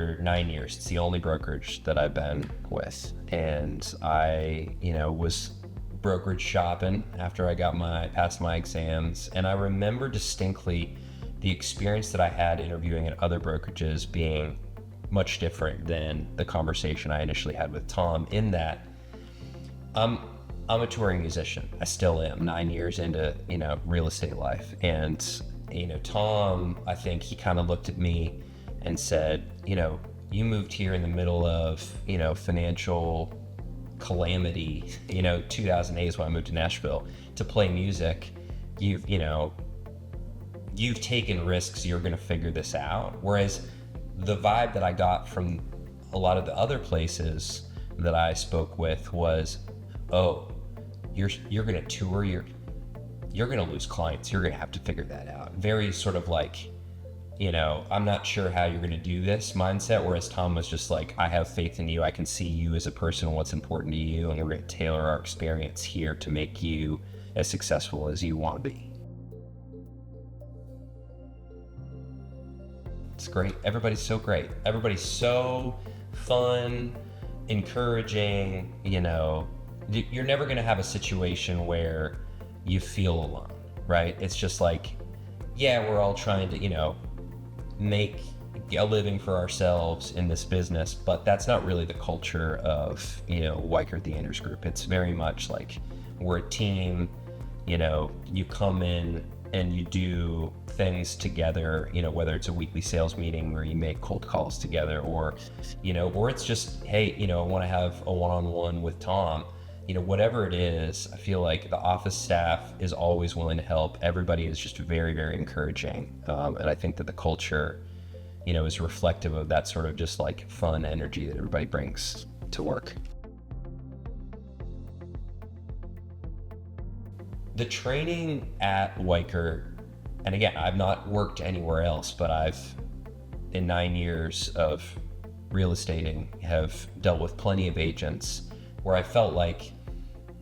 for 9 years. It's the only brokerage that I've been with. And I, was brokerage shopping after I passed my exams. And I remember distinctly the experience that I had interviewing at other brokerages being much different than the conversation I initially had with Tom, in that I'm a touring musician. I still am 9 years into, real estate life. And, Tom, I think he kind of looked at me and said, you moved here in the middle of, financial calamity. 2008 is when I moved to Nashville to play music. You've taken risks. You're going to figure this out. Whereas the vibe that I got from a lot of the other places that I spoke with was, oh, you're going to tour, you're going to lose clients. You're going to have to figure that out. Very sort of like, I'm not sure how you're going to do this mindset. Whereas Tom was just like, I have faith in you. I can see you as a person and what's important to you. And we're going to tailor our experience here to make you as successful as you want to be. It's great. Everybody's so great. Everybody's so fun, encouraging. You're never going to have a situation where you feel alone, right? It's just like, yeah, we're all trying to, make a living for ourselves in this business, but that's not really the culture of, Weichert Realtors Group. It's very much like we're a team. You come in and you do things together, whether it's a weekly sales meeting where you make cold calls together, or it's just, hey, I want to have a one-on-one with Tom. Whatever it is, I feel like the office staff is always willing to help. Everybody is just very, very encouraging. And I think that the culture, is reflective of that sort of just like fun energy that everybody brings to work. The training at Weichert, and again, I've not worked anywhere else, but I've, in 9 years of real estating, have dealt with plenty of agents where I felt like,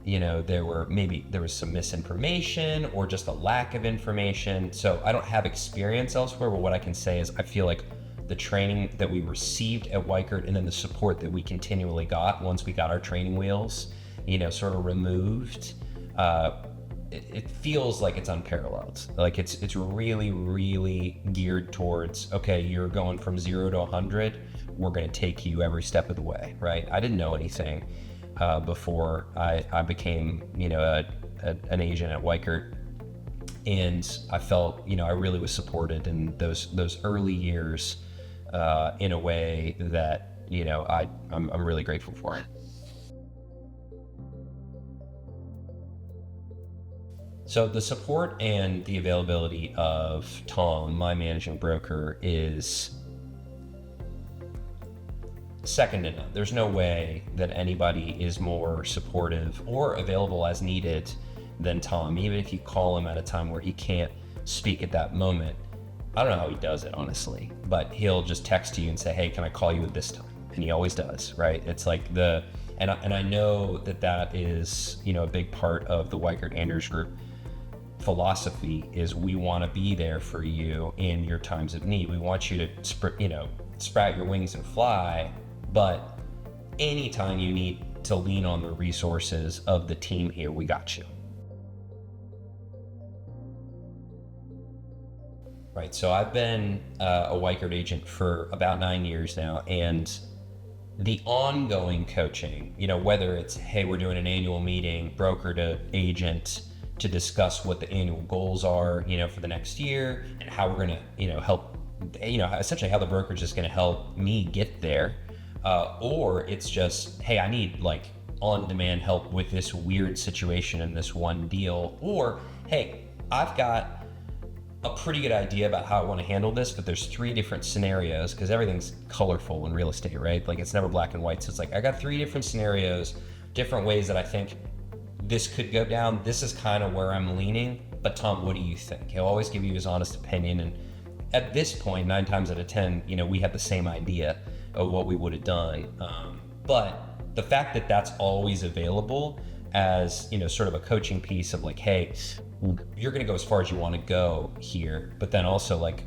there was some misinformation or just a lack of information. So I don't have experience elsewhere, but what I can say is I feel like the training that we received at Weichert and then the support that we continually got once we got our training wheels, sort of removed, it feels like it's unparalleled. Like it's really, really geared towards, okay, you're going from 0 to 100. We're going to take you every step of the way, right? I didn't know anything before I became, an agent at Weichert, and I felt, I really was supported in those early years in a way that, I'm really grateful for it. So the support and the availability of Tom, my managing broker, is second to none. There's no way that anybody is more supportive or available as needed than Tom. Even if you call him at a time where he can't speak at that moment, I don't know how he does it, honestly, but he'll just text you and say, hey, can I call you at this time? And he always does, right? It's like and I know that is, a big part of the Weichert Realtors Group philosophy is we want to be there for you in your times of need. We want you to, sprout your wings and fly, but anytime you need to lean on the resources of the team here, we got you. Right, so I've been a Weichert agent for about 9 years now, and the ongoing coaching, whether it's, hey, we're doing an annual meeting, broker to agent, to discuss what the annual goals are, for the next year and how we're going to, help, essentially how the brokerage is going to help me get there. Or it's just, hey, I need like on-demand help with this weird situation in this one deal. Or, hey, I've got a pretty good idea about how I want to handle this, but there's 3 different scenarios, because everything's colorful in real estate, right? Like it's never black and white. So it's like, I got 3 different scenarios, different ways that I think this could go down. This is kind of where I'm leaning, but Tom, what do you think? He'll always give you his honest opinion. And at this point, 9 times out of 10, we have the same idea of what we would have done. But the fact that that's always available as, sort of a coaching piece of like, hey, you're going to go as far as you want to go here, but then also like,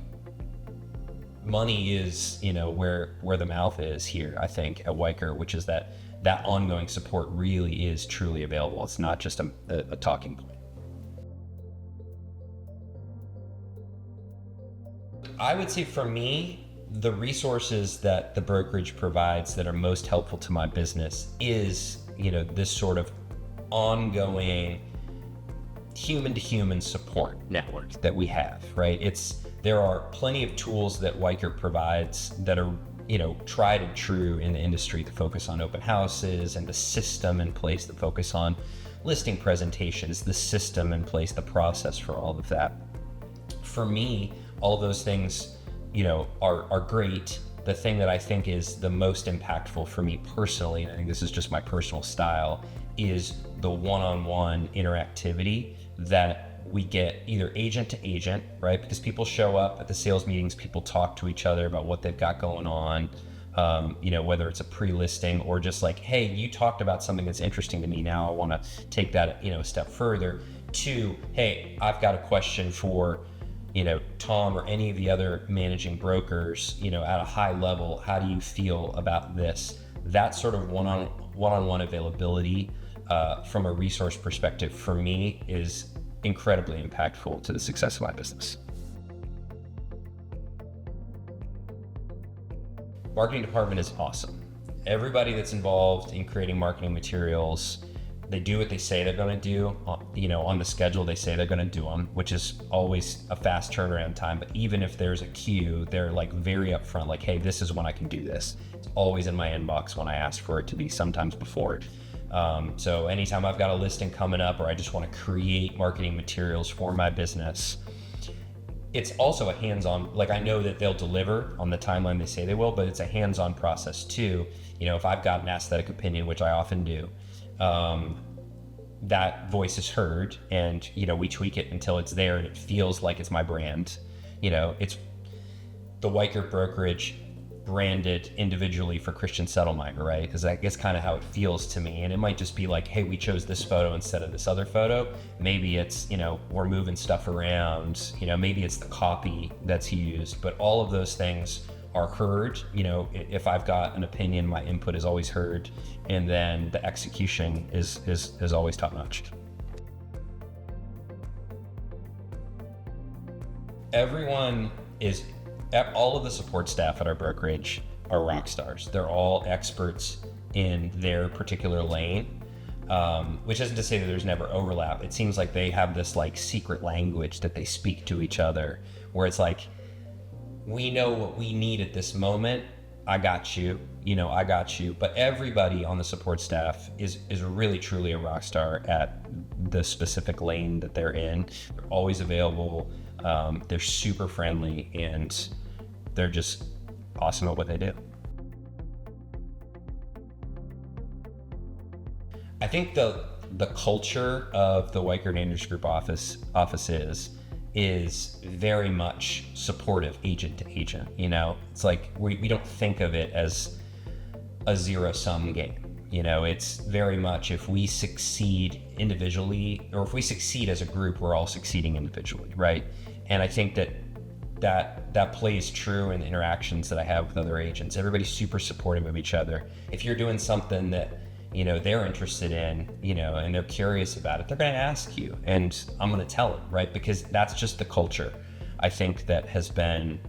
money is, where the mouth is here, I think, at Weichert, which is that ongoing support really is truly available. It's not just a talking point. I would say for me, the resources that the brokerage provides that are most helpful to my business is, this sort of ongoing human to human support network that we have, right? There are plenty of tools that Weichert provides that are, tried and true in the industry to focus on open houses, and the system in place to focus on listing presentations, the system in place, the process for all of that. For me, all those things, are great. The thing that I think is the most impactful for me personally, and I think this is just my personal style, is the one-on-one interactivity that we get either agent to agent, right? Because people show up at the sales meetings, people talk to each other about what they've got going on, whether it's a pre-listing or just like, hey, you talked about something that's interesting to me. Now I want to take that, a step further, to, hey, I've got a question for, Tom or any of the other managing brokers, at a high level. How do you feel about this? That sort of one-on-one availability from a resource perspective for me is incredibly impactful to the success of my business. Marketing department is awesome. Everybody that's involved in creating marketing materials, they do what they say they're going to do, on the schedule they say they're going to do them, which is always a fast turnaround time. But even if there's a queue, they're like very upfront, like, hey, this is when I can do this. It's always in my inbox when I ask for it to be, sometimes before. So anytime I've got a listing coming up, or I just want to create marketing materials for my business, it's also a hands-on, like, I know that they'll deliver on the timeline they say they will, but it's a hands-on process too. If I've got an aesthetic opinion, which I often do, that voice is heard, and, we tweak it until it's there and it feels like it's my brand. It's the Weichert brokerage branded individually for Christian Settleminer, right? Because that's kind of how it feels to me. And it might just be like, hey, we chose this photo instead of this other photo. Maybe it's, we're moving stuff around, maybe it's the copy that's used, but all of those things are heard. If I've got an opinion, my input is always heard, and then the execution is always top notch. All of the support staff at our brokerage are rock stars. They're all experts in their particular lane, which isn't to say that there's never overlap. It seems like they have this like secret language that they speak to each other, where it's like, we know what we need at this moment. I got you, I got you. But everybody on the support staff is really truly a rock star at the specific lane that they're in. They're always available. They're super friendly, and they're just awesome at what they do. I think the culture of the Weichert Realtors Group office is very much supportive agent to agent. It's like we don't think of it as a zero-sum game. It's very much, if we succeed individually, or if we succeed as a group, we're all succeeding individually, right? And I think that plays true in the interactions that I have with other agents. Everybody's super supportive of each other. If you're doing something that they're interested in, and they're curious about it, they're going to ask you, and I'm going to tell them, right? Because that's just the culture, I think, that has been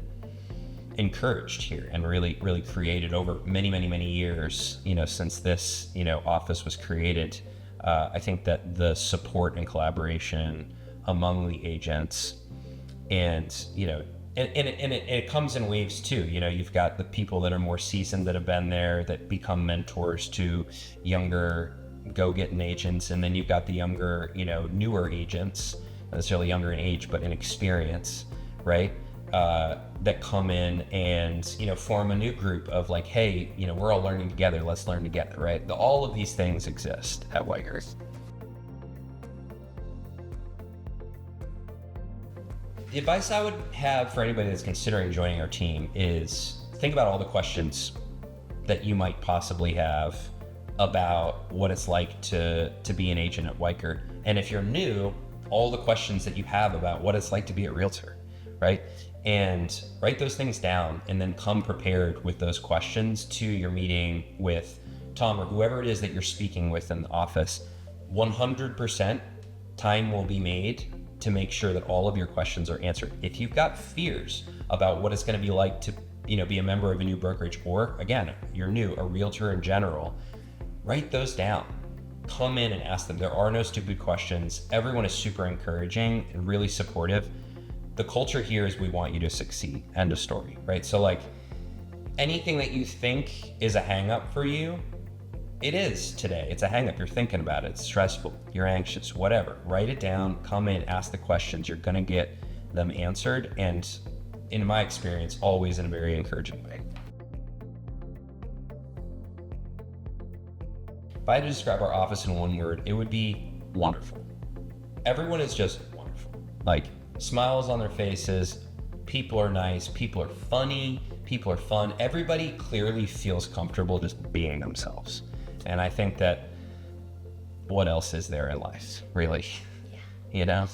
encouraged here and really, really created over many, many, many years, since this, office was created. I think that the support and collaboration among the agents, and, it comes in waves too. You've got the people that are more seasoned that have been there, that become mentors to younger go-getting agents. And then you've got the younger, newer agents, not necessarily younger in age, but in experience, right? That come in and, form a new group of like, hey, we're all learning together. Let's learn together, right? All of these things exist at Weichert. The advice I would have for anybody that's considering joining our team is think about all the questions that you might possibly have about what it's like to be an agent at Weichert. And if you're new, all the questions that you have about what it's like to be a realtor, right? and write those things down, and then come prepared with those questions to your meeting with Tom or whoever it is that you're speaking with in the office. 100% time will be made to make sure that all of your questions are answered. If you've got fears about what it's going to be like to, be a member of a new brokerage, or again, you're new, a realtor in general, write those down. Come in and ask them. There are no stupid questions. Everyone is super encouraging and really supportive. The culture here is we want you to succeed. End of story, right? So like anything that you think is a hang up for you, it is today. It's a hang up. You're thinking about it. It's stressful. You're anxious, whatever. Write it down, come in, ask the questions. You're going to get them answered. And in my experience, always in a very encouraging way. If I had to describe our office in one word, it would be wonderful. Everyone is just wonderful. Like smiles on their faces. People are nice. People are funny. People are fun. Everybody clearly feels comfortable just being themselves. And I think that what else is there in life, really? Yeah.